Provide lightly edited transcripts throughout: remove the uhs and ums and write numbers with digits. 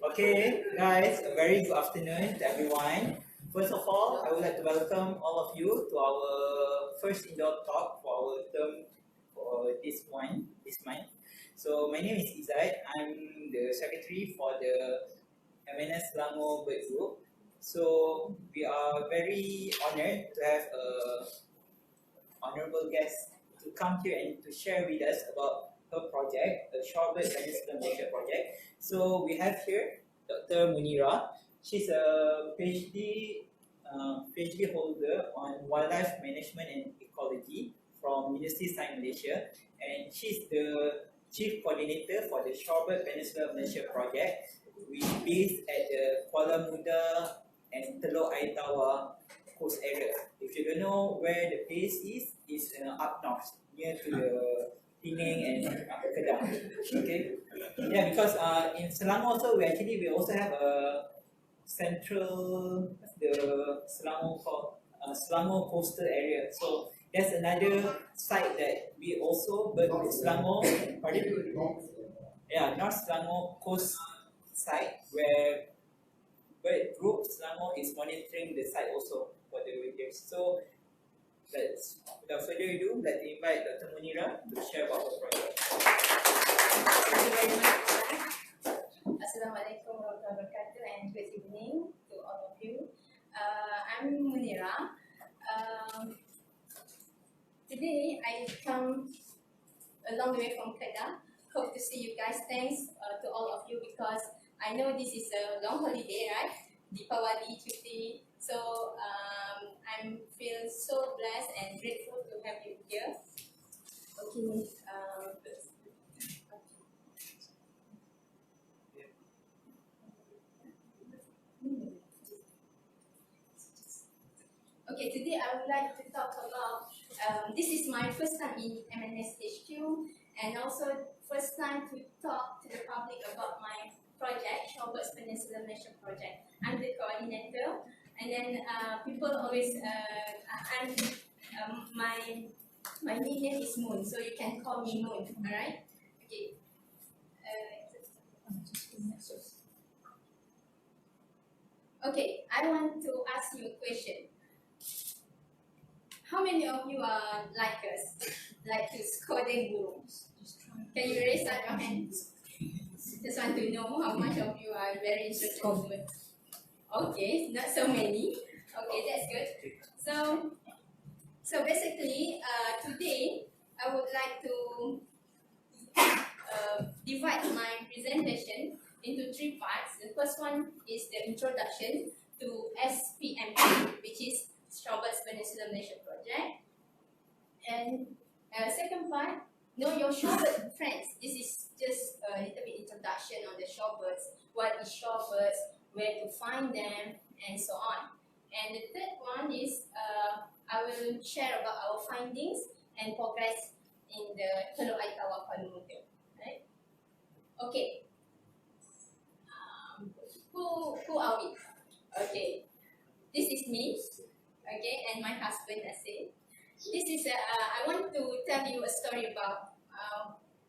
Okay, guys, a very good afternoon to everyone. First of all, I would like to welcome all of you to our first indoor talk for our term for this month. So my name is Izzat. I'm the secretary for the MNS Selangor Bird Group. So we are very honored to have a honorable guest to come here and to share with us about her project, the Shorebirds Peninsular Malaysia Project. So we have here Dr. Munira. She's a PhD holder on wildlife management and ecology from Universiti Sains Malaysia, and she's the chief coordinator for the Shorebirds Peninsular Malaysia Project, which is based at the Kuala Muda and Teluk Air Tawar coast area. If you don't know where the place is, it's up north, near to the Penang and Kedah. Okay, yeah, because in Selangor also we also have a central, the Selangor called Selangor coastal area. So that's another site that we also, but Selangor, North Selangor coast site where Bird Group Selangor is monitoring the site also for the reindeers. So without further ado, let's invite Dr. Munira to share about the project. Thank you very much. Assalamualaikum warahmatullahi wabarakatuh and good evening to all of you. I'm Munira. Today I come a long way from Kedah. Hope to see you guys. Thanks to all of you because I know this is a long holiday, right? Deepawali, Chuti. So I feel so blessed and grateful to have you here. Okay. Okay, today I would like to talk about, this is my first time in MNS HQ and also first time to talk to the public about my project, Shorebirds Peninsular Malaysia Project. I'm the coordinator, and then people always, my nickname is Moon, so you can call me Moon, alright? Okay. Okay, I want to ask you a question. How many of you are like us, like to scolding burung? Can you raise up your hands? Just want to know how much of you are very interested in birds. Okay, not so many. Okay, that's good. So basically, today I would like to divide my presentation into three parts. The first one is the introduction to SPMP, which is Shorebirds Peninsular Malaysia Project. And second part, know your shorebird friends. This is just a little bit introduction on the shorebirds. What is shorebirds, where to find them, and so on. And the third one is I will share about our findings and progress in the Teluk Air Tawar-Kuala Muda. Right? Okay. Who are we? Okay. This is me. Okay, and my husband, I say. This is I want to tell you a story about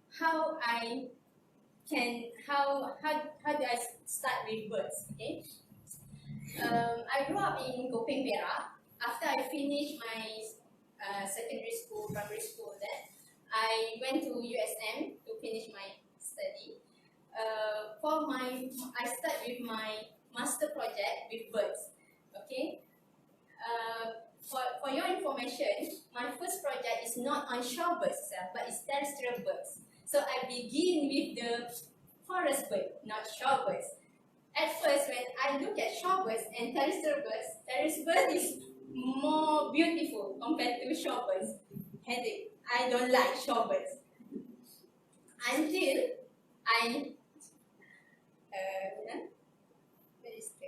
how do I start with birds. Okay, I grew up in Gopeng Perak. After I finished my secondary school, primary school, then I went to USM to finish my study. I start with my master project with birds. Okay. For your information, my first project is not on shorebirds itself, but it's terrestrial birds. So I begin with the forest bird, not shorebirds. At first, when I look at shorebirds and terrestrial birds is more beautiful compared to shorebirds. Hence, I don't like shorebirds. Until I where is the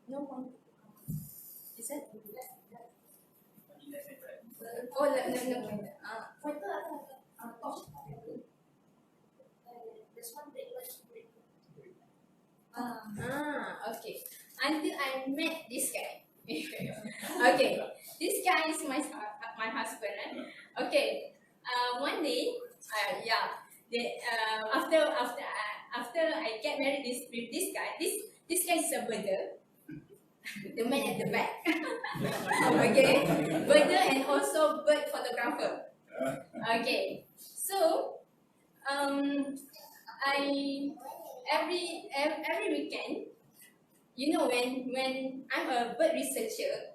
no one. Is that? Oh, no. This one big one. Okay. Until I met this guy. Okay, this guy is my husband, right? Okay, one day, after I get married with this guy, this guy is a birder, the man at the back. Okay, birder and also bird photographer. Okay, so I every weekend, you know, when I'm a bird researcher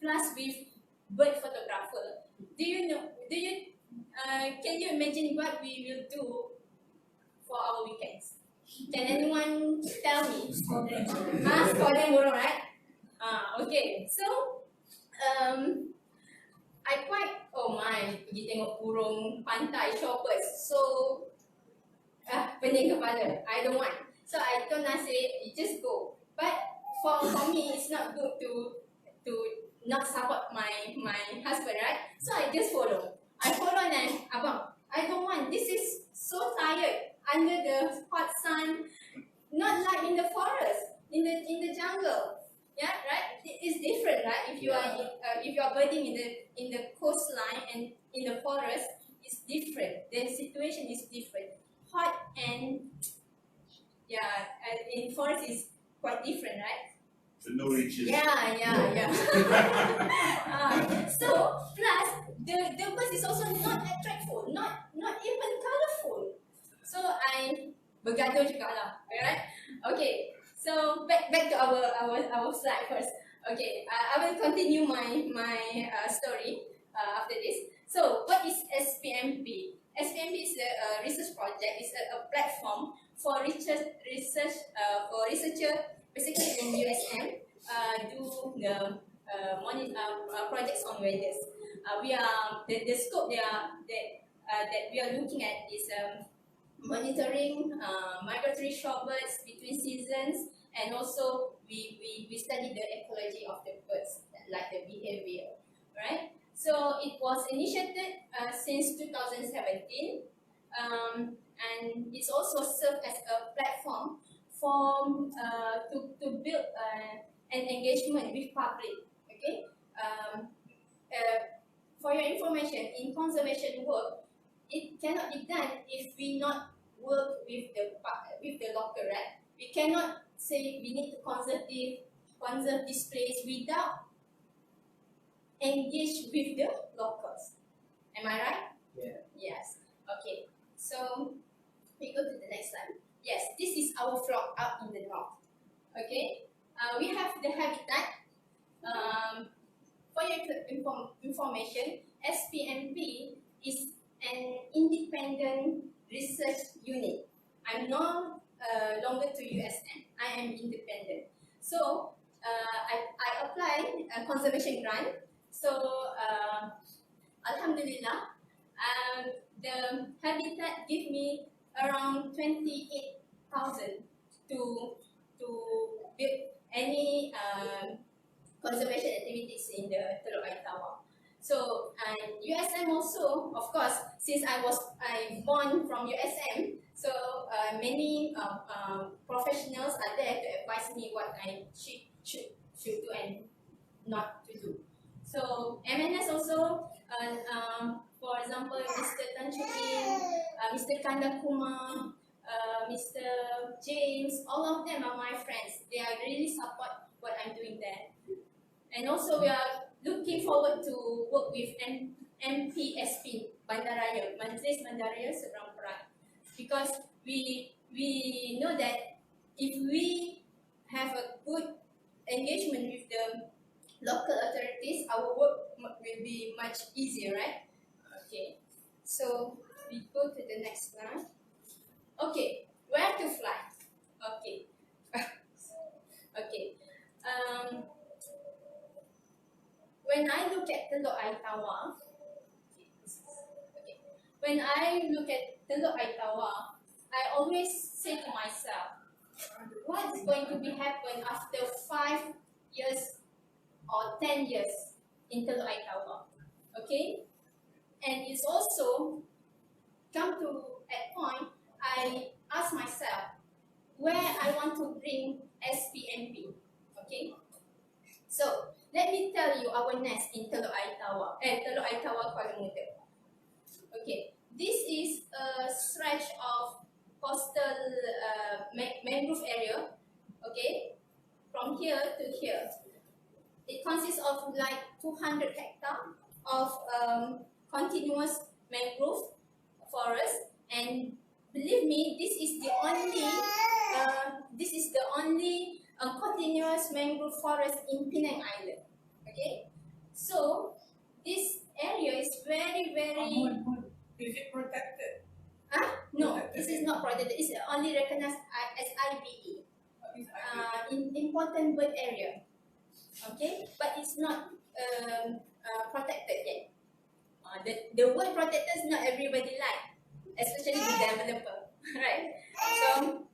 plus with bird photographer, can you imagine what we will do for our weekends? Can anyone tell me? Sekolah burung, right? Okay, so I quite, oh my, pergi tengok burung pantai, shorebirds, so pening kepala, I don't want. So I told Nasir, you just go. But for me, it's not good to not support my husband, right? So I just follow. I follow and abang, I don't want. This is so tired under the hot sun, not like in the forest, in the jungle. Yeah, right. It's different, right? If you are birding in the coastline and in the forest, it's different. The situation is different. Hot and in forest is quite different, right? So no reaches. Yeah. So plus the birds is also not attractful, not even colorful. So I bergaduh juga lah, right? Okay. So back to our slide first. Okay, I will continue my story after this. So what is SPMP? SPMP is a research project. It's a platform for researcher basically in USM do the projects on weathers. We are the scope that we are looking at is monitoring migratory shorebirds between seasons, and also we study the ecology of the birds, like the behavior, right? So it was initiated since 2017, and it's also served as a platform for to build an engagement with public. Okay, for your information, in conservation work, it cannot be done if we not work with the local, right? We cannot say we need to conserve this place without engage with the locals. Am I right? Yeah. Yes. Okay. So we go to the next slide. Yes, this is our flock up in the north. Okay. We have the habitat. For your information, SPMP is an independent research unit. I'm no longer to USM. I am independent. So I applied a conservation grant. So Alhamdulillah, the habitat give me around 28,000 to build any conservation activities in the Teluk Air Tawar. So and USM also, of course, since I born from USM, so many professionals are there to advise me what I should do and not to do. So MNS also, for example, Mr. Tan Chu In, Mr. Kanda Kumar, Mr. James, all of them are my friends. They are really support what I'm doing there. And also we are looking forward to work with MPSP, Bandaraya, Majlis Bandaraya Seberang Perak, because we know that if we have a good engagement with the local authorities, our work will be much easier, right? Okay, so we go to the next slide. Okay, where to fly? Okay, okay. When I look at Teluk Air Tawar, when I look at Teluk Air Tawar, I always say to myself, what is going to be happen after 5 years or 10 years in Teluk Air Tawar? Okay, and it's also come to a point I ask myself where I want to bring SPMP. Okay, so let me tell you our nest in Teluk Air Tawar-Kuala Muda. Okay, this is a stretch of coastal mangrove area. Okay, from here to here. It consists of like 200 hectares of continuous mangrove forest, and believe me, this is the only continuous mangrove forest in Penang Island. Okay, so this area is very. Is it protected? No, this is not protected. It's only recognized as IBE, important bird area. Okay, but it's not protected yet. The word protected is not everybody like, especially the developer, right? So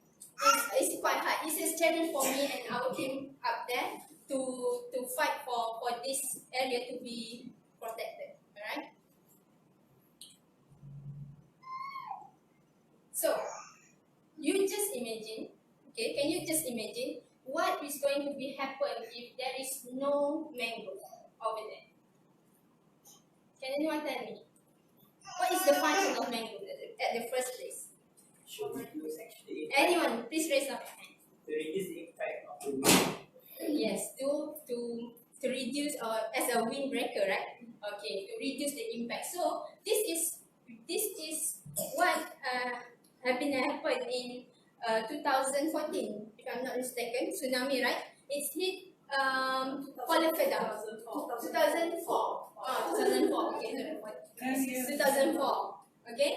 it's quite hard. It's a challenge for me and our team up there to fight for this area to be protected. Alright. So you just imagine, okay? Can you just imagine what is going to be happen if there is no mangrove over there? Can anyone tell me? What is the function of mangrove at the first place? Anyone, please raise up your hand. To reduce the impact of the wind. Yes, to reduce as a windbreaker, right? Okay, to reduce the impact. So this is what happened in 2014, if I'm not mistaken, tsunami, right? It's hit Kuala Kedah. 2004. 2004. Okay, 2004. Okay.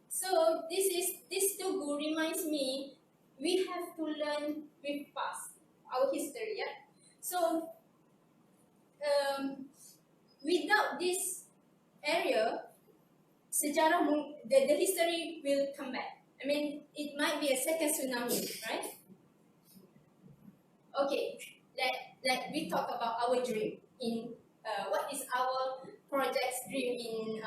So this too reminds me we have to learn with past, our history. Yeah. So without this area, sejarah the history will come back. I mean, it might be a second tsunami, right? Okay, let we talk about our dream in what is our project's dream in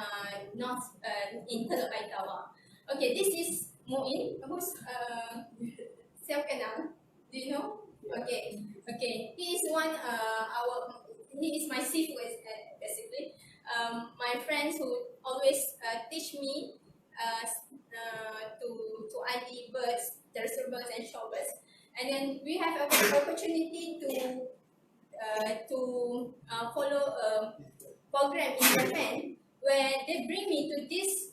in Teluk Air Tawar. Okay, this is Muin, who's self kenal. Do you know? Okay, he is he is my seafood basically. My friends who always teach me to ID birds, terrestrial birds and shorebirds. And then we have an opportunity to follow a program in Japan where they bring me to this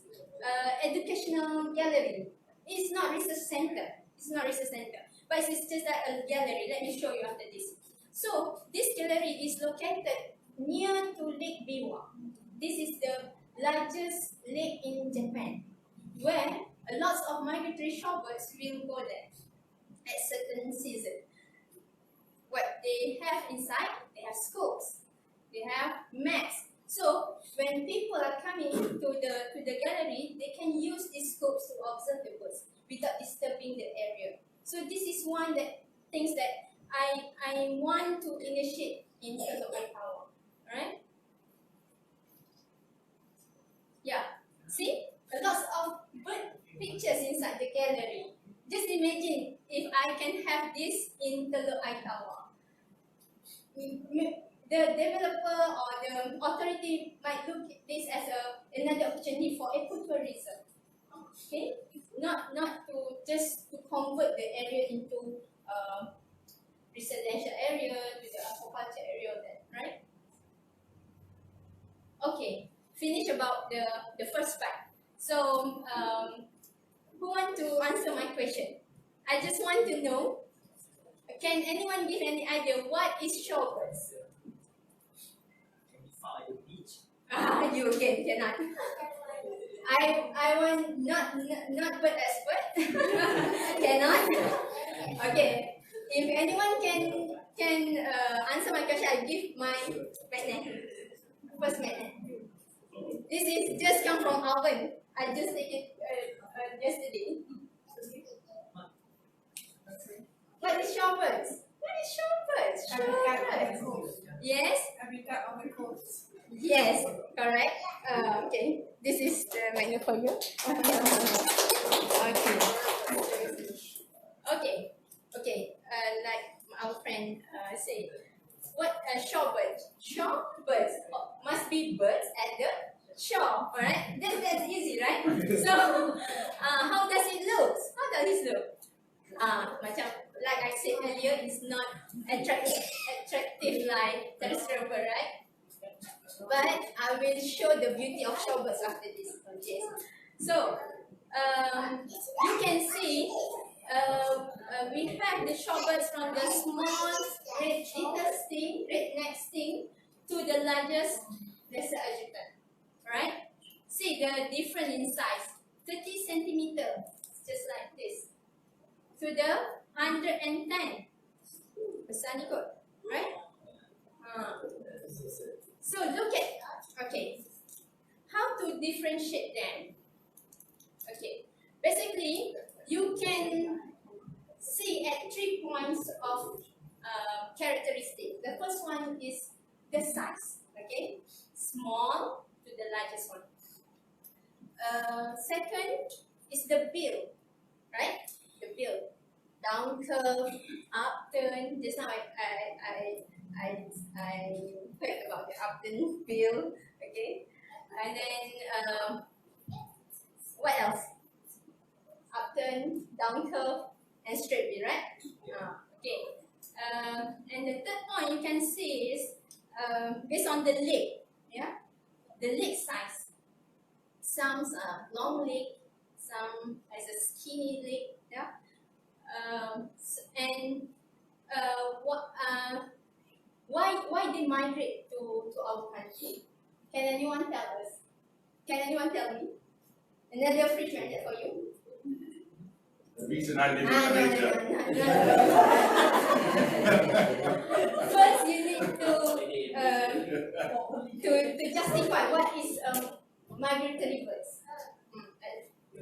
educational gallery. It's not research center. But it's just like a gallery. Let me show you after this. So this gallery is located near to Lake Biwa. This is the largest lake in Japan, where lots of migratory shorebirds will go there at certain season. What they have inside, they have scopes, they have maps. So when people are coming to the gallery, they can use these scopes to observe the birds without disturbing the area. So this is one things that I want to initiate in Teluk Air Tawar. Right? Yeah. See? Lots of bird pictures inside the gallery. Just imagine if I can have this in Teluk Air Tawar. The developer or the authority might look at this as another opportunity for ecotourism. Okay, not to just to convert the area into residential area to the aquaculture area, then, right? Okay, finish about the first part. So, who want to answer my question? I just want to know. Can anyone give any idea what is shorebirds? Can be found at the beach. You again cannot. I want not bird expert. Cannot. Okay. If anyone can answer my question, I give my magnet. First magnet. This is just come from oven. I just take it yesterday. What is shorebirds? Shorebirds. Yes. Habitat on the coast. Yes, correct. Okay, this is the magnet for you. Okay. Like our friend said, what a shorebird? Shorebirds must be birds at the shore. Alright, that's easy, right? So, how does it look? How does it look? Macam like I said earlier, it's not attractive like terrestrial bird, right? But I will show the beauty of shorebirds after this. Okay. So, you can see we have the shorebirds from the small red-necked sting to the largest lesser adjutant. Right? See the difference in size. 30 centimeter, just like this, to the 110. Besar ni kot, right? So look at, okay, how to differentiate them. Okay, basically you can see at 3 points of characteristic. The first one is the size, okay, small to the largest one. Second is the bill, right? The bill, down curve, upturn. Just now I heard about the upturn bill, okay. And then what else? Upturn, down curve, and straight bill, right? Okay. And the third point you can see is based on the leg, yeah, the leg size. Some are long leg, some has a skinny leg, yeah. And why they migrate to our country? Can anyone tell us? Can anyone tell me? Another free transit for you. The reason I live in No. First, you need to justify what is migratory birds.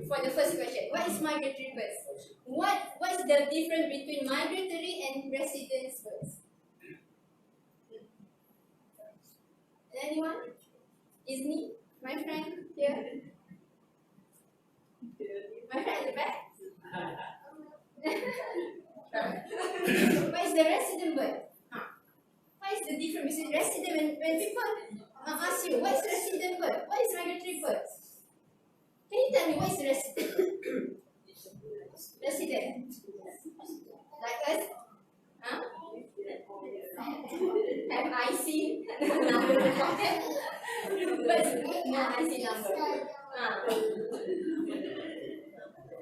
For the first question, what is migratory birds? What is the difference between migratory and resident birds? Anyone? Is me? My friend here? My friend at the back? What is the resident bird? What is the difference between resident and when people ask you, what is resident bird? What is migratory bird? Can you tell me what is resident? Resident. Like us? Huh? Have IC number in the pocket? What's no IC number?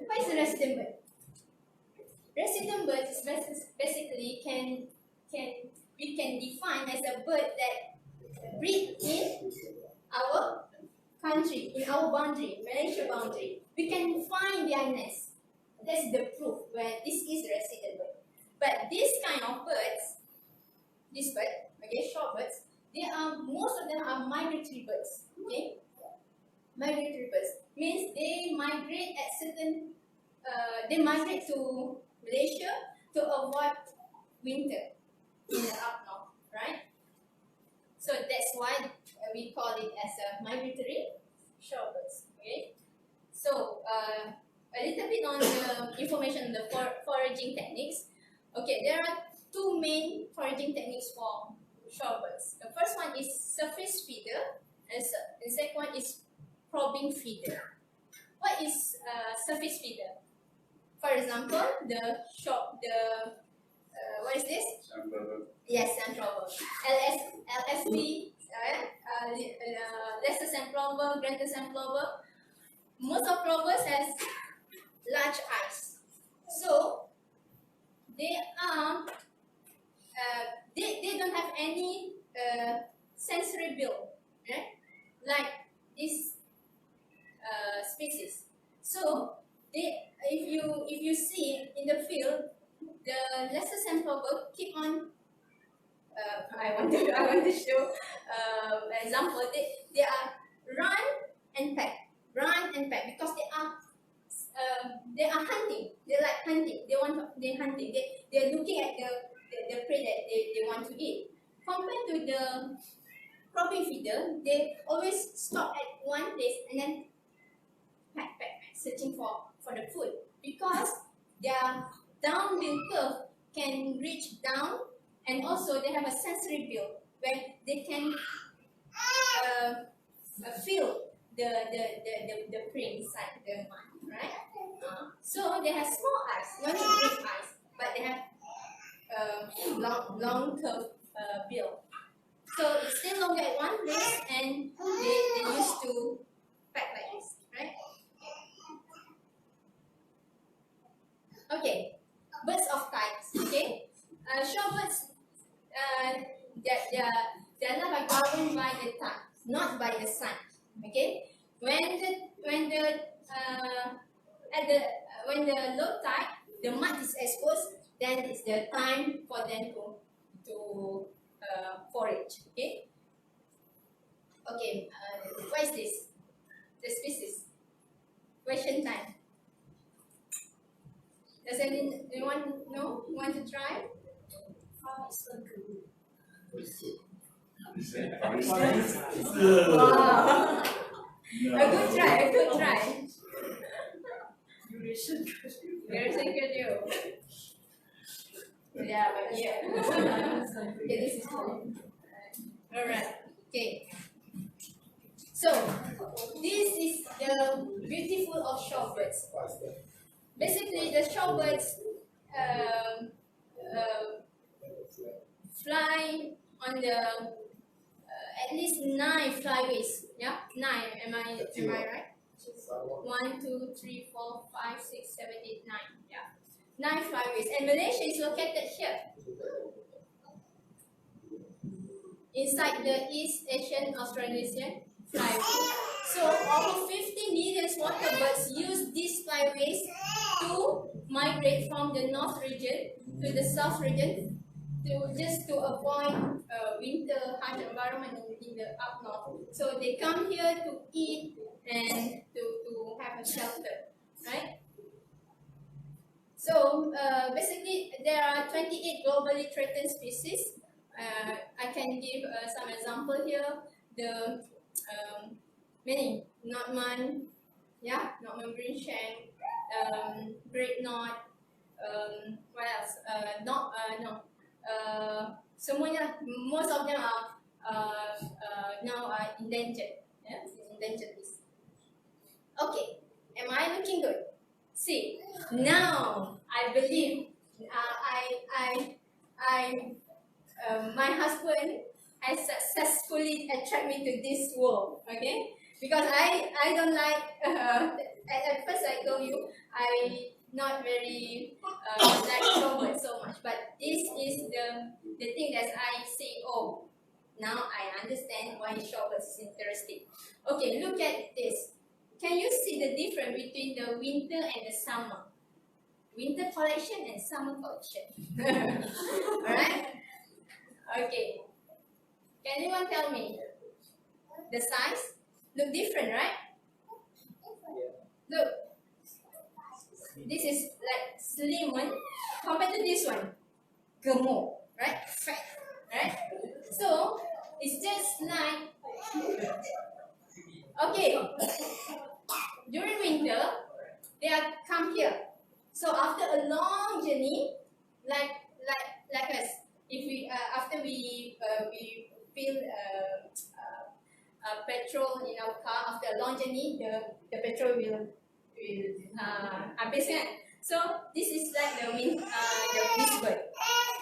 What is a resident bird? Resident bird is basically we can define as a bird that breed in our country, in our boundary, Malaysia boundary. We can find their nest. That's the proof where this is resident bird. But this kind of birds, this bird, okay, shorebirds, most of them are migratory birds. Okay, migratory birds means they migrate at certain. They migrate to Malaysia to avoid winter in the up north, right? So that's why we call it as a migratory shorebirds. Okay, so a little bit on the information on the foraging techniques. Okay, there are two main foraging techniques for shorebirds. The first one is surface feeder, and the second one is probing feeder. What is surface feeder? For example, what is this? Yes, sand plover. LSP, lesser sand plover, greater sand plover. Most of plovers has large eyes, so they don't have any sensory bill, right? Like this species. So if you see in the field, the lesser sand plover keep on. I want to show example. They are run and peck because they are hunting. They like hunting. They're hunting. They're looking at the prey that they want to eat. Compared to the probing feeder, they always stop at one place and then peck, searching for the food, because their downwind curve can reach down And also they have a sensory bill where they can feel the prey inside the mud, right? So they have small eyes, not big eyes, but they have long curved bill. So it stays longer at one place, and they used to pack like this, right? Okay, birds of types. Okay, shorebirds. Their life are governed by the time, not by the sun. Okay, when the low tide, the mud is exposed, then it's the time for them to forage. Okay. Okay. What is this? The species. Question time. Does anyone know? Want to try? Wow. A good try. Very secret. Yeah, but yeah. Okay, this is fine. Alright. Okay. So this is the beautiful of shorebirds. Basically, the shorebirds fly on the at least 9 flyways. Yeah, 9. Am I right? 1, 2, 3, 4, 5, 6, 7, 8, 9. Yeah, 9 flyways. And Malaysia is located here, inside the East Asian Australasian flyway. So over 50 million waterbirds use these flyways to migrate from the north region to the south region, to avoid winter harsh environment in the up north. So they come here to eat and to have a shelter, right? So basically, there are 28 globally threatened species. I can give some example here. The many Notman, Notman green shank, great knot. What else? Semuanya, most of them are now endangered. Yeah, endangered list. Okay, am I looking good? See, now I believe my husband has successfully attracted me to this world. Okay, because I don't like. At first I told you I not very like shorebirds so much, but this is the thing that I say. Oh, now I understand why shorebirds is interesting. Okay, look at this. Can you see the difference between the winter and the summer? Winter collection and summer collection. Alright? Okay. Can anyone tell me? The size? Look different, right? Look. This is like slim one compared to this one. Gemuk, right? Fat, right? So, it's just like, okay, during winter, they are come here. So after a long journey, like us, if we after we fill petrol in our car, after a long journey, the petrol will habis kan. So this is like this bird.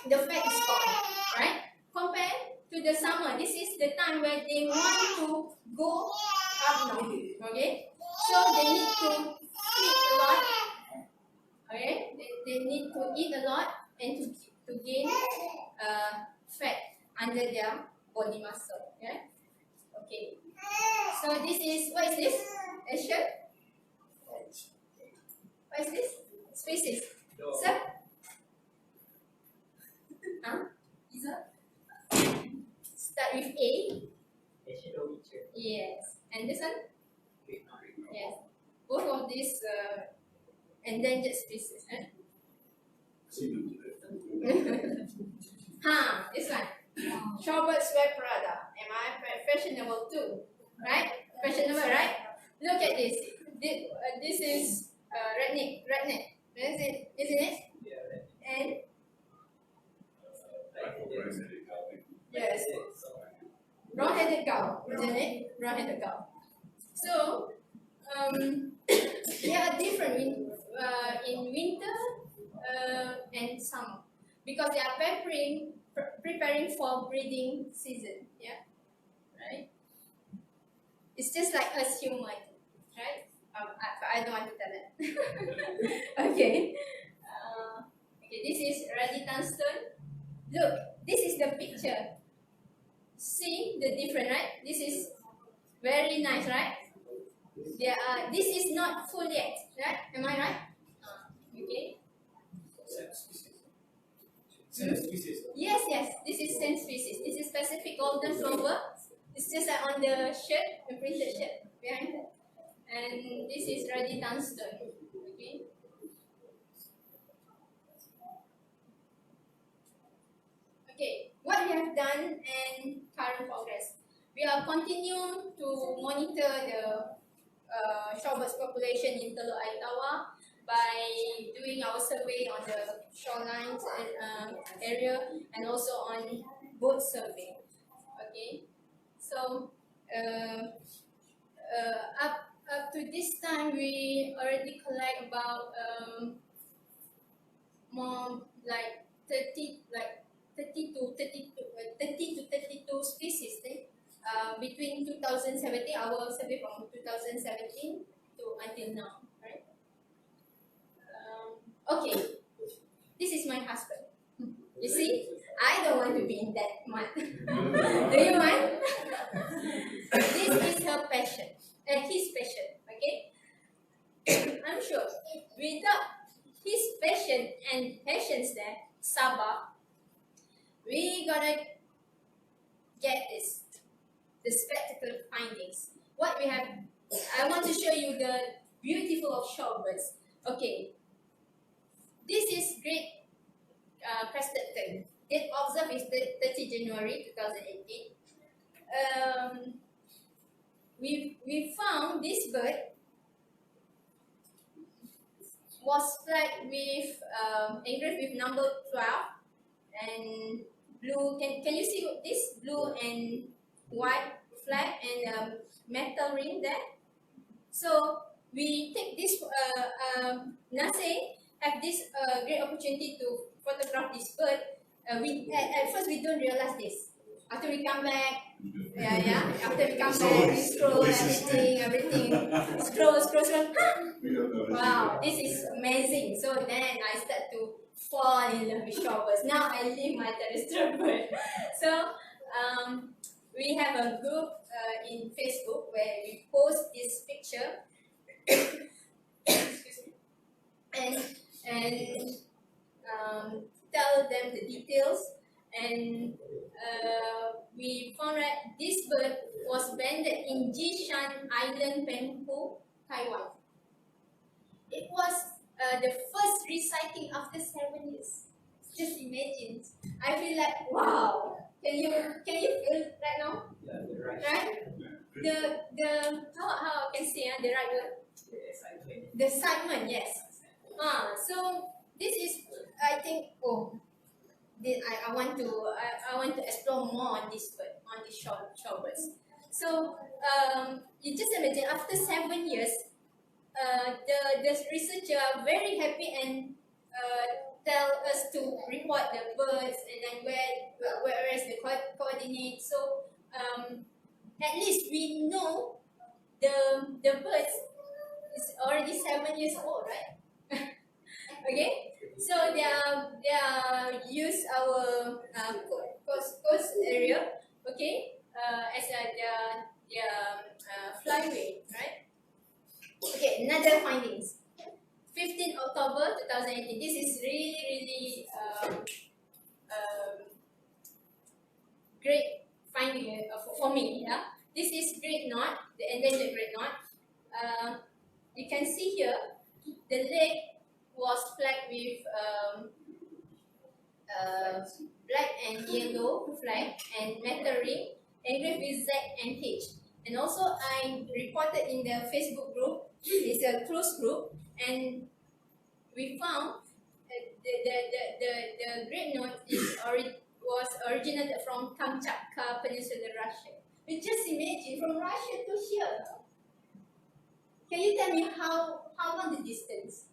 The fat is gone, right? Compared to the summer, this is the time where they want to go up north. Okay, so they need to eat a lot. Okay, they need to eat a lot and to gain fat under their body muscle. Yeah. Okay. So this is, what is this? Asian? What is this? Species. Sir? Huh? Is that? Start with A. Yes. And this one? Yes. Both of these endangered species. This one. Shorebirds wear Prada. Am I fashionable too? Right? Fashionable, right? Look at this. This is redneck. Isn't it? Yeah, And brown-headed gull, isn't it? Brown-headed gull. So they are different in winter and summer because they are preparing for breeding season. Yeah, right. It's just like us human, right? I don't want to tell it. Okay. Okay. This is Raditan stone. Look, this is the picture. See the difference, right? This is very nice, right? This is not full yet, right? Am I right? Okay. Yes, yes. This is same species. This is Pacific golden plover. It's just like on the shirt, the printed shirt behind it. And this is Raditan stone. Okay. Okay. What we have done and current progress. We are continuing to monitor the shorebirds population in Teluk Air Tawar by doing our survey on the shorelines and area and also on boat survey. Okay, so up to this time we already collect about more like 30 to 32 species. Between 2017, our survey from 2017 to until now, right? Okay, this is my husband. You see, I don't want to be in that month. Do you want? This is her passion, his passion. Okay, I'm sure without his passion and patience there, Sabah, we gotta get this. The spectacle findings. What we have, I want to show you the beautiful of shorebirds. Okay, this is great crested tern. Date observed is 30 January 2018. We found this bird was flagged with engraved with number 12 and blue. Can you see this blue and white flag and metal ring there? So we take this NASA have this great opportunity to photograph this bird. At first we don't realize this. After we come back, after we come back, we scroll everything, scroll. Wow, this is amazing. So then I start to fall in love with shorebirds. Now I live my terrestrial bird. So we have a group in Facebook where we post this picture and tell them the details. And we found that this bird was banded in Jishan Island, Penghu, Taiwan. It was the first resighting after 7 years. Just imagine. I feel like wow. Can you feel right now? Yeah, you're right. Right? The how I can say the right word? The excitement, yes. So this is, I think, I want to explore more on this bird, on these shorebirds. So you just imagine after 7 years, the researchers are very happy and tell us to report the birds and then where is the coordinate. So at least we know the birds is already 7 years old, right? Okay, so they are use our coast area, okay, as their flyway, right? Okay, another findings. 15 October 2018. This is really great finding for me. Yeah, this is great knot, the endangered great knot. You can see here the leg was flagged with black and yellow flag and metal ring engraved with Z and H. And also I reported in the Facebook group. It's a closed group, and we found the great knot was originated from Kamchatka Peninsula, Russia. But just imagine from Russia to here. Can you tell me how long the distance?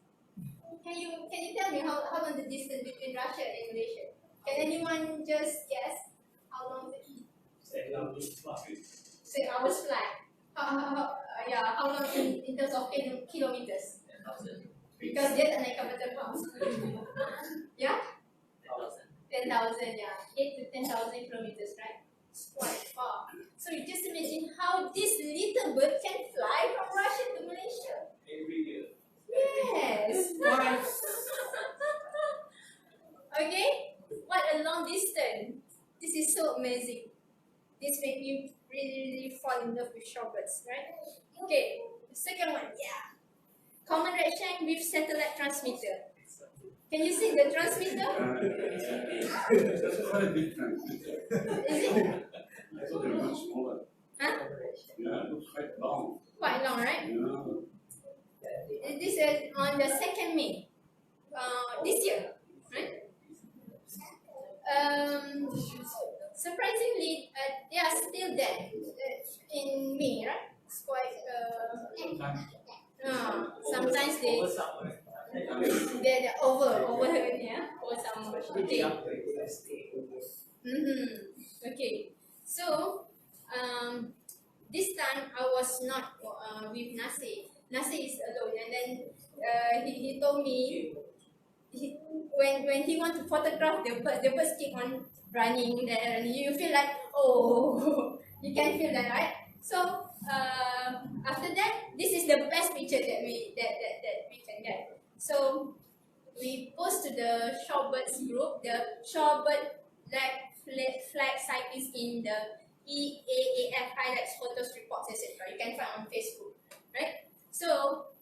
Can you tell me how long the distance between Russia and Malaysia? Can anyone just guess how long it is? 6 hours flight. 6 hours flight. How long in terms of kilometers? 10,000. Because dia tak naik kapal terbang. Yeah? 10,000, yeah. 8 to 10,000 kilometers, right? It's quite far. So you just imagine how this little bird can fly from Russia to Malaysia. Every year. Yes. Okay. What a long distance. This is so amazing. This makes me really fall in love with shorebirds, right? Okay. The second one, yeah. Common red shank with satellite transmitter. Can you see the transmitter? That's quite a big transmitter. Is it? I thought they were much smaller. Huh? Yeah, it looks quite long. Quite long, right? Yeah. This is on the 2nd May. This year, right? Surprisingly, they are still there in May, right? It's quite. Sometimes Over summer. they're over yeah, over summer. Okay. Okay. So this time I was not with Nasi. Nasi is alone, and then he told me when he want to photograph the birds keep on running there, and you feel like, oh, you can feel that, right? So after that, this is the best picture that we can get. So we post to the Shorebirds group, the Shorebird flag sightings in the EAAF highlights, photos, reports, etc. You can find on Facebook, right? So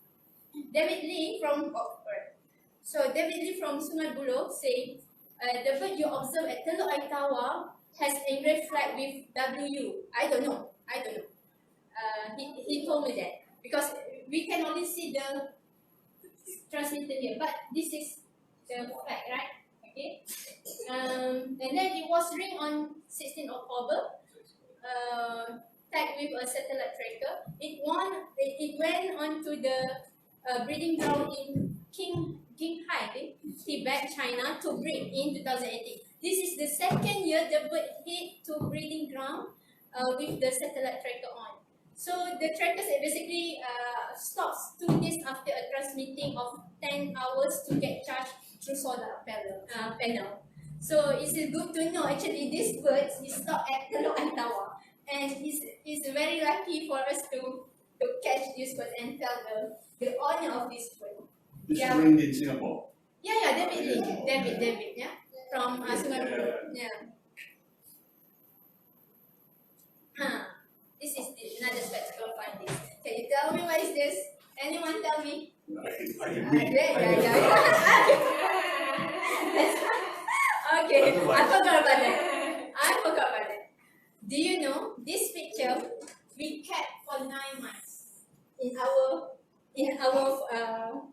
David Lee from Sungai Buloh say the bird you observe at Teluk Air Tawar has engraved flag with WU. I don't know. He told me that because we can only see the transmitter here, but this is the flag, right? Okay. And then it was ring on 16 October. Tagged with a satellite tracker. It went on to the breeding ground in Qinghai, Tibet, China, to breed in 2018. This is the second year the bird hit to breeding ground with the satellite tracker on. So the tracker basically stops 2 days after a transmitting of 10 hours to get charged through solar panel. So it's good to know actually this bird is stopped at Teluk Air Tawar, and it's very lucky for us to catch this bird and tell the owner of this bird. This is ringed in Singapore. Yeah, David, yeah, from Sungai Buloh, yeah. This is another spectacle finding. Can you tell me what is this? Anyone tell me? I can read. Yeah. Okay, I forgot about that. Do you know this picture we kept for 9 months in our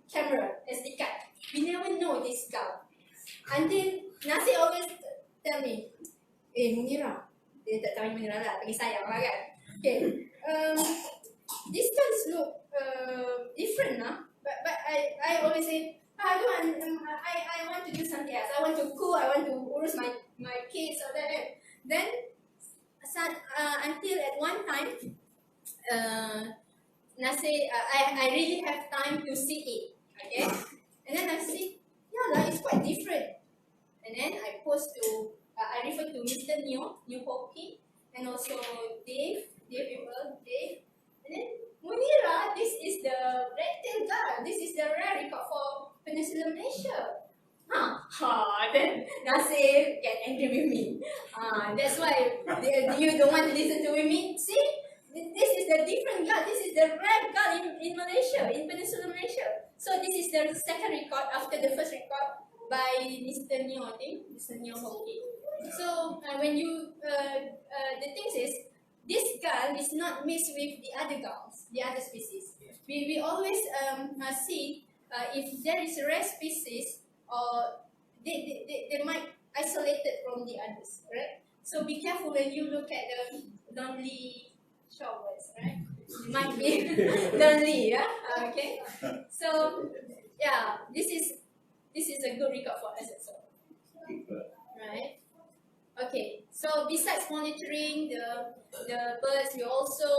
camera SD card. We never know this guy until Nasi always tell me, Munira, dia tak tahu Munira lah, panggil sayang lah kan. Okay, this guns look different lah, but I always say, I want to do something else. I want to cook. I want to urus my kids or that. Then until at one time, Nasi, I really have time to see it. Okay, and then I see, yeah, it's quite different. And then I I refer to Mr. New Hockey, and also Dave, and then Munira, this is the red-tailed gull. This is the rare record for Peninsular Malaysia. Then Nasir get angry with me. That's why you don't want to listen to me. See, this is the different gull. This is the rare gull in Malaysia, in Peninsular Malaysia. So this is the second record after the first record by Mr. New, I think, Mr. New Hockey. So when you, the thing is, this gull is not mixed with the other gulls, the other species. We always see if there is a rare species, or they might isolate it from the others, right? So be careful when you look at the lonely shorebirds, right? You might be lonely, yeah. Okay. So yeah, this is a good record for us as well, right? Okay. So besides monitoring the birds, we also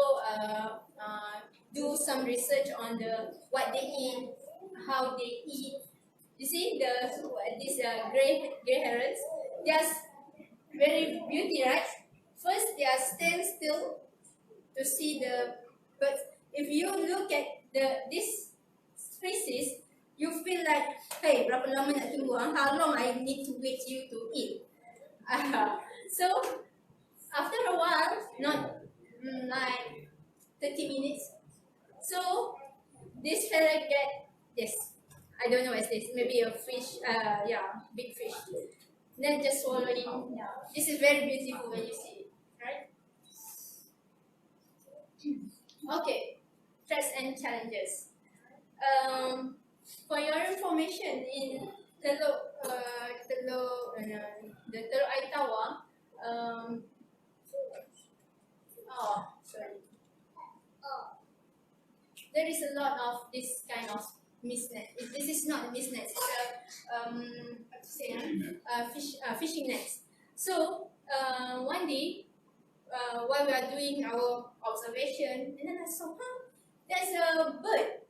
do some research on what they eat, how they eat. You see these gray herons, they are very beauty, right? First, they are stand still to see the birds. If you look at this species, you feel like, hey, berapa lama nak tunggu? How long I need to wait you to eat? So after a while, not like 30 minutes. So this fella get this. I don't know what's this. Maybe a fish. Yeah, big fish. Then just swallow it. Yeah. This is very beautiful when you see it, right? Okay. Threats and challenges. For your information, in the Teluk Air Tawar, there is a lot of this kind of misnet. This is not a misnet. It's what to say? Fishing nets. So one day, while we are doing our observation, and then I saw, there's a bird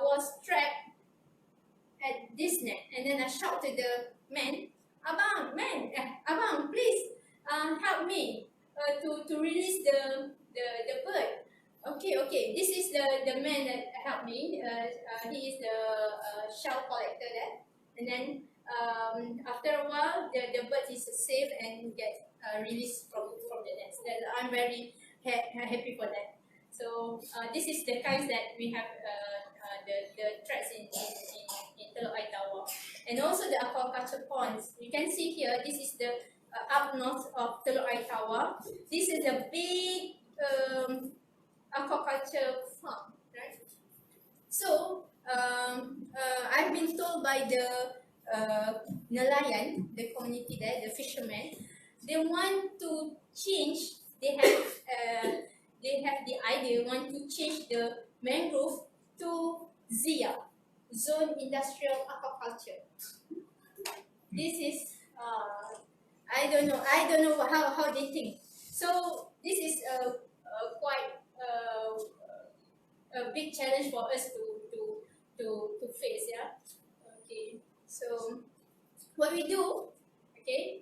was trapped at this net, and then I shout to the man, Abang, please help me to release the bird. Okay. This is the man that helped me. He is the shell collector there. And then after a while, the bird is safe and gets released from the nest. I'm very happy for that. So this is the kinds that we have the threats in Teluk Air Tawar. And also the aquaculture ponds. You can see here, this is the up north of Teluk Air Tawar. This is a big aquaculture farm, right? So I've been told by the nelayan, the community there, the fishermen, they want to change. They have the idea, want to change the mangrove to ZIA, Zone Industrial Aquaculture. This is I don't know how they think. So this is quite a big challenge for us to face, yeah. Okay, so what we do, okay,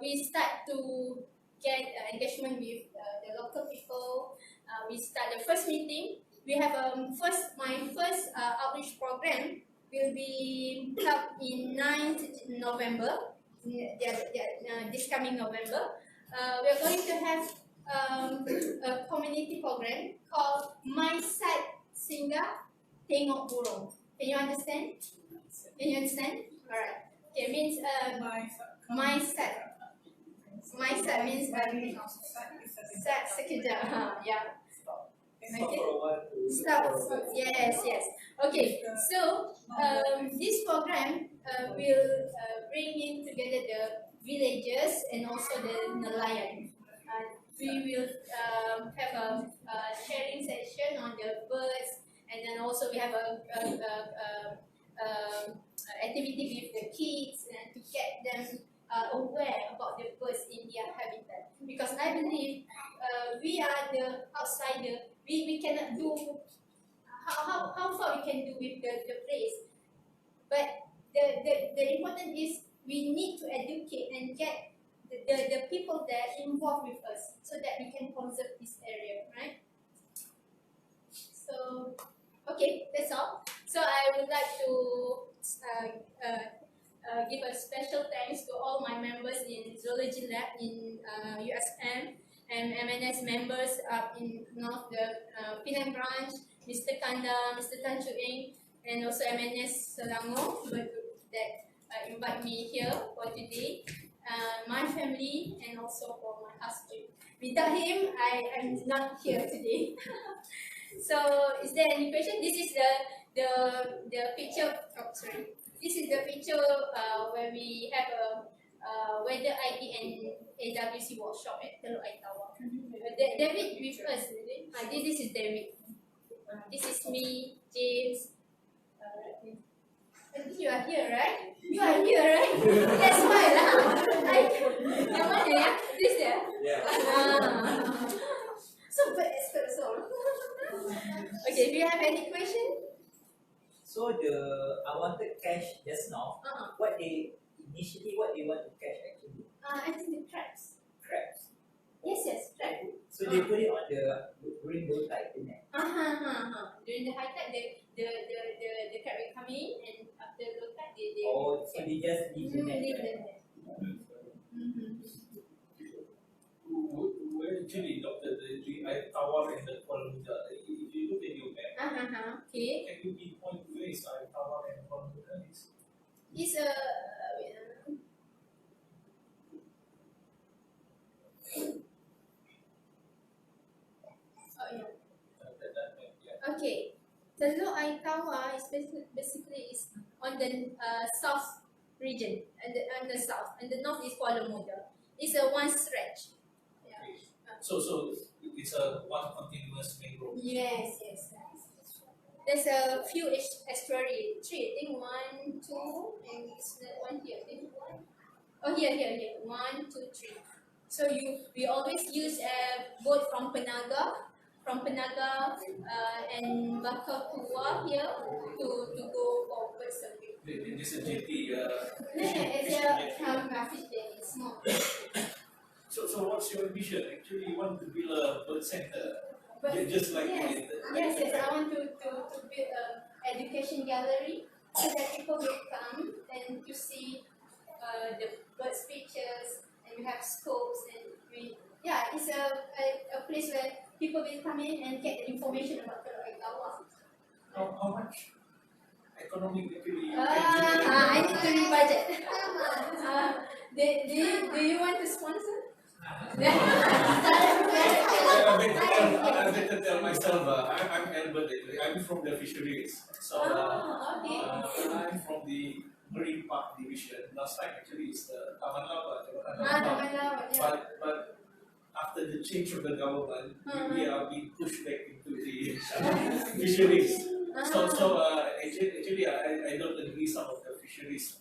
we start to get engagement with the local people. We start the first meeting. We have my first outreach program will be held in 9th November. This coming November, we are going to have a community program called My Side Singgah Tengok Burung. Can you understand? Alright. Okay, means my side. My side means side sekejap. Yeah. Okay. Stop. Yes. Okay. So this program will bring in together the villagers and also the nelayan. We will have a sharing session on the birds, and then also we have a activity with the kids and to get them aware about the birds in their habitat. Because I believe we are the outsider. We cannot do how far we can do with the place. But the important is we need to educate and get the people there involved with us so that we can conserve this area, right? So, okay, that's all. So I would like to give a special thanks to all my members in Zoology Lab in USM and MNS members up in North, the Penang branch, Mr. Kanda, Mr. Tan Chu Eng, and also MNS Selangor that invite me here for today. My family and also for my husband. Without him, I am not here today. So, is there any question? This is the picture. Oh, sorry. This is the picture where we have a weather ID and AWC workshop at Teluk Air Tawar. David with us. This is David. This is me, James. I think you are here, right? You are here, right? That's why lah. Yang mana ya? This ya? Yeah. So expert so. Okay, do you have any question? So I wanted catch just now. What they want to catch actually? I think the crabs. Crabs. Yes, crab. So they put it on the rainbow tide, isn't it? During the high tide, the crab will come in, and after low tide, they Oh, so they just leave the net. leave right? them there. Well, actually, Doctor, the Air Tawar and the Kuala Muda, if you look at your map, Okay. can you pinpoint where is Air Tawar and Kuala Muda is? It's a okay. Teluk Air Tawar is basically is on the south region, and the south, and the north is Kuala Muda. It's a one stretch. Yeah. So it's a one continuous mangrove. Yes. There's a few estuary, 3, I think 1, 2, and it's the one here. I think. Oh, here. 1, 2, 3. So we always use a boat from Penaga, and Bakakua here to go for bird survey. This is a jetty. It's a fish day. It's small. So what's your ambition? Actually, you want to build a bird center, But just like yes. I want to build a education gallery so that people will come and to see the birds pictures, and we have scopes, and it's a place where people will come in and get the information about Teluk Air Tawar. how much economically I need to read budget. Do you want to sponsor? I better tell myself, I'm Albert actually. I'm from the fisheries. So Okay. I'm from the Marine Park Division. Last time actually it's the Taman Laut. But after the change of the government, we are being pushed back into the fisheries. So actually I don't agree some of the fisheries.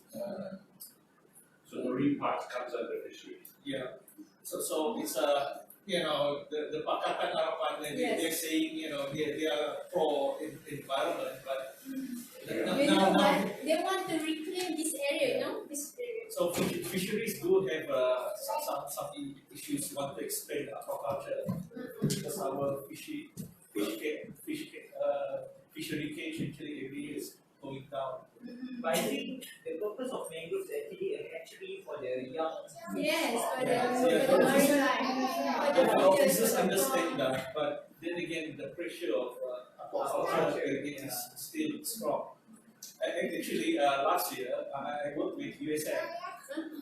So Marine Park comes under fisheries. Yeah. So it's the Pakatan Harapan, they're saying they are pro environment, but now They want to reclaim this area, this area. so fisheries do have some issues. Want to expand aquaculture because our fishery catch actually every year is going down. But I think the purpose of mangroves actually for the young. Yes, for the Yeah. marine life. The officers understand that, but then again, the pressure of aquaculture is still strong. Actually, last year I worked with USM.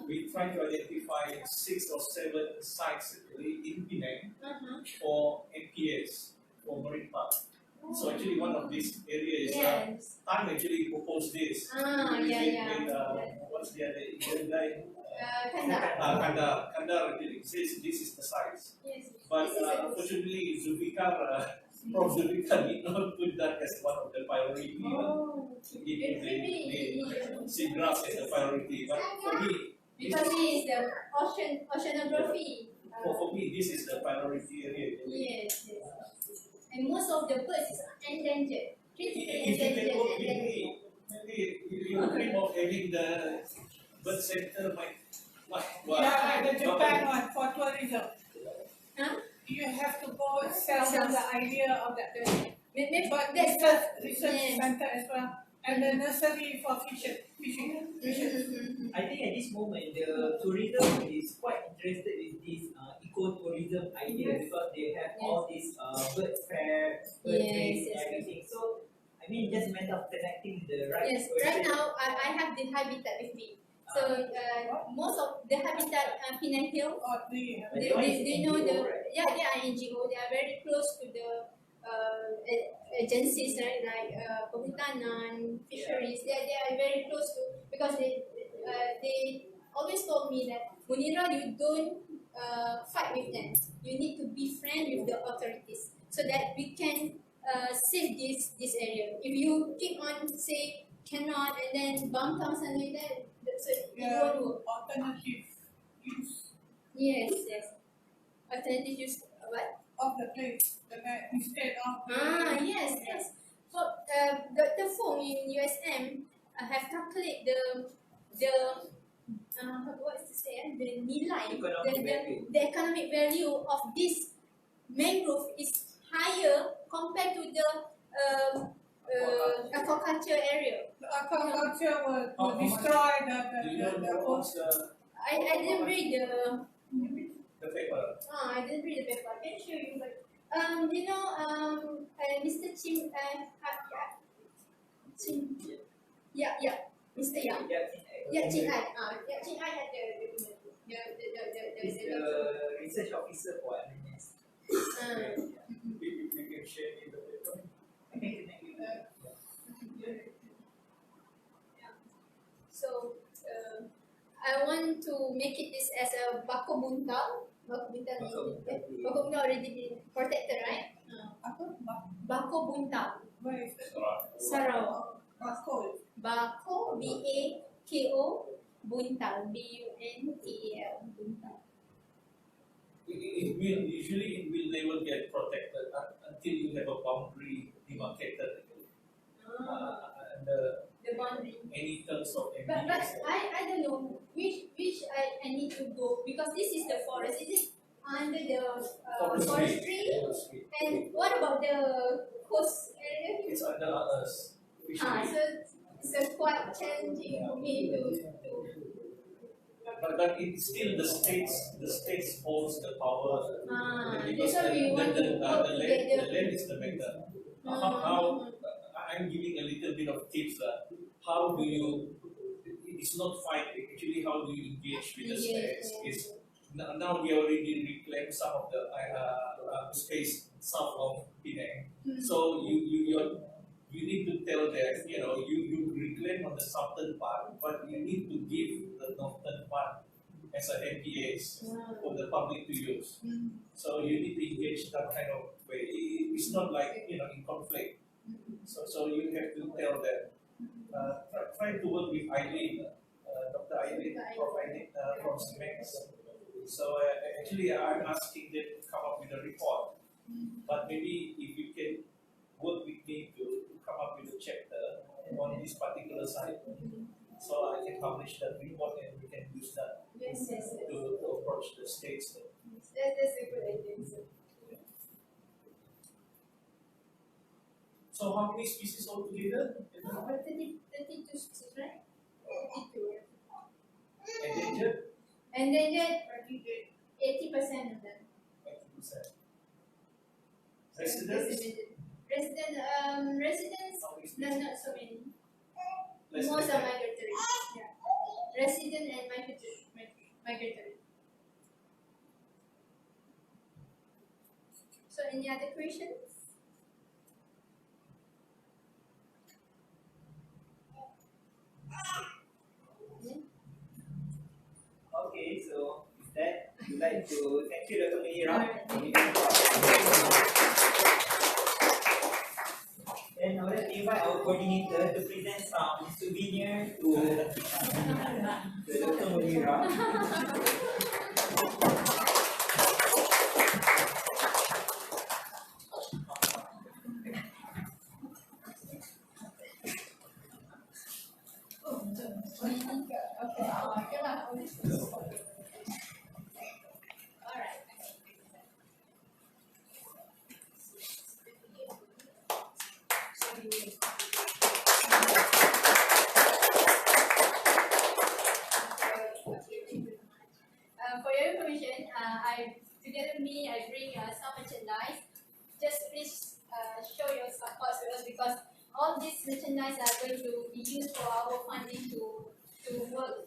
We tried to identify 6 or 7 sites actually in Penang for MPS, for marine park. So actually, one of these areas is Yes. TAN actually proposed this. What's the other Indian guy? Kanda. Kandar actually says this is the size. Yes. But This is a- unfortunately, Prof. Zulfikar did not put that as one of the priority. Give the seagrass as a priority. But for me, Because it is the oceanography. for me, this is the priority area. Yes. And most of the birds is endangered. Critically If you can endangered. work with me, maybe you dream of having the bird center, Yeah, the Japan one for tourism. Huh? You have to go sell them the idea of that. But That's research yes. center as well. And the nursery for fishing. I think at this moment the tourism is quite interested in this ecotourism idea because they have all these bird fair, bird trains, everything. So I mean, just a matter of connecting the right Yes, person. right now I have the habitat with me. So most of the habitat Penang Hill, Or do you have they know they are NGO. They are very close to the agencies, right? Like Perhutanan, fisheries. They are very close to, because they always told me that, Munira, you don't fight with them. You need to be friend with the authorities so that we can save this area. If you keep on say cannot and then bump down something like that, so it won't work. Alternative use Yes, yes. Alternative use what? of the place, the land instead of Yes, yes. So Dr. Fong in USM have calculated what is to say the nilai, the economic value of this mangrove is higher compared to the aquaculture area. the aquaculture will destroy Do you know the what's the I didn't read paper? I didn't read the paper. I can show you, but Mr. Chim, Mr. Yang. Chin Ai. Chin Ai had the research officer for MNS. You can share me the paper. I can connect you. So I want to make it this as a bako buntal. Bako buntal already been protected, right? Bako buntal. where is the Sarawak. Bako? Bako buntal. Buntal. Buntal. Usually it will never get protected until you have a boundary demarcated. And The boundary. any terms of But I don't know which I need to go because this is the forest. Is it under the forestry? And what about the coast area? It's under others. So it's quite challenging for me to But it's still the states holds the power. Because that's why we want to work the together. land is the matter. How I'm giving a little bit of tips. How do you? It's not fight. Actually, how do you engage with the states? Is now we already reclaimed some of the space south of Penang. So you need to tell them, you reclaim on the southern part, but you need to give the northern part as an MPAs for the public to use. So you need to engage that kind of way. It's not like in conflict. So you have to tell them. Try to work with Eileen, Dr. Eileen, Prof. Eileen from CMEX. So actually, I'm asking them to come up with a report. But maybe if you can work with me to come up with a chapter on this particular site, so I can publish that report and we can use that to approach the states. That's a good idea. So how many species altogether? 32 species, right? 32. Endangered? Endangered, 80% of them. 80%. Residents? Residents, no, not so many. Less Most than are migratory. Yeah. Resident and migratory. So any other questions? Okay, so with that, we'd like to thank you, Dr. Munira. And I would like to invite our coordinator to present some souvenir to Dr. Munira. For your information, together with me, I bring some merchandise. Just please show your support to us because all these merchandise are going to be used for our funding to work